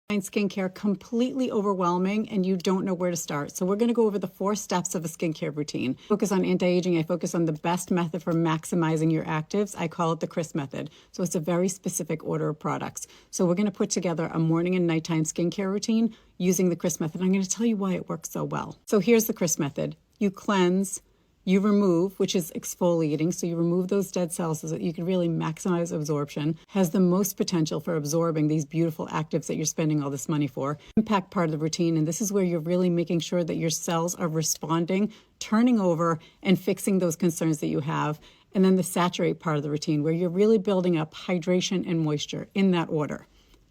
Find skincare completely overwhelming and you don't know where to start. So we're going to go over the 4 steps of a skincare routine. Focus on anti-aging. I focus on the best method for maximizing your actives. I call it the CRIS method. So it's a very specific order of products. So we're going to put together a morning and nighttime skincare routine using the CRIS method. I'm going to tell you why it works so well. So here's the CRIS method. You cleanse, you remove, which is exfoliating, so you remove those dead cells so that you can really maximize absorption, has the most potential for absorbing these beautiful actives that you're spending all this money for. Impact part of the routine, and this is where you're really making sure that your cells are responding, turning over, and fixing those concerns that you have. And then the saturate part of the routine, where you're really building up hydration and moisture in that order.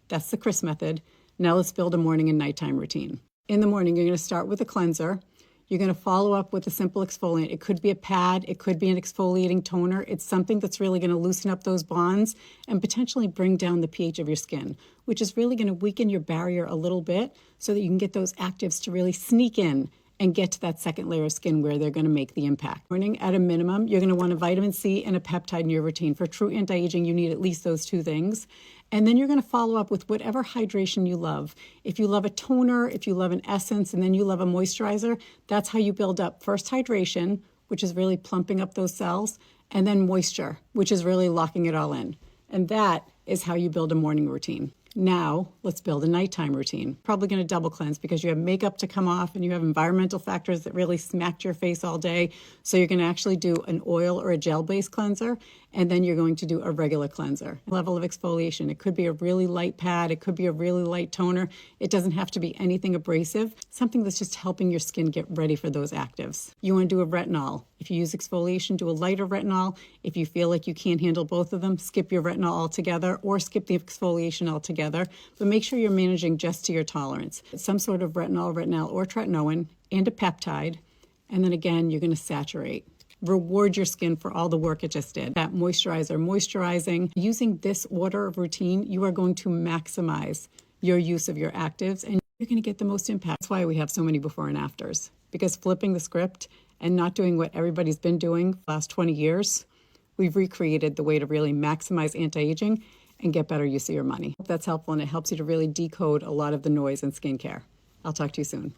That's the CRIS method. Now let's build a morning and nighttime routine. In the morning, you're going to start with a cleanser. You're going to follow up with a simple exfoliant. It could be a pad. It could be an exfoliating toner. It's something that's really going to loosen up those bonds and potentially bring down the pH of your skin, which is really going to weaken your barrier a little bit so that you can get those actives to really sneak in and get to that second layer of skin where they're going to make the impact. Morning, at a minimum, you're going to want a vitamin C and a peptide in your routine. For true anti-aging, you need at least those 2 things. And then you're going to follow up with whatever hydration you love. If you love a toner, if you love an essence, and then you love a moisturizer, that's how you build up first hydration, which is really plumping up those cells, and then moisture, which is really locking it all in. And that is how you build a morning routine. Now, let's build a nighttime routine. Probably going to double cleanse because you have makeup to come off and you have environmental factors that really smacked your face all day. So you're going to actually do an oil or a gel-based cleanser, and then you're going to do a regular cleanser. Level of exfoliation. It could be a really light pad. It could be a really light toner. It doesn't have to be anything abrasive. Something that's just helping your skin get ready for those actives. You want to do a retinol. If you use exfoliation, do a lighter retinol. If you feel like you can't handle both of them, skip your retinol altogether or skip the exfoliation altogether. But make sure you're managing just to your tolerance. Some sort of retinol, or tretinoin, and a peptide. And then again, you're going to saturate. Reward your skin for all the work it just did. That moisturizer, moisturizing. Using this order of routine, you are going to maximize your use of your actives and you're going to get the most impact. That's why we have so many before and afters. Because flipping the script and not doing what everybody's been doing for the last 20 years, we've recreated the way to really maximize anti-aging and get better use of your money. Hope that's helpful and it helps you to really decode a lot of the noise in skincare. I'll talk to you soon.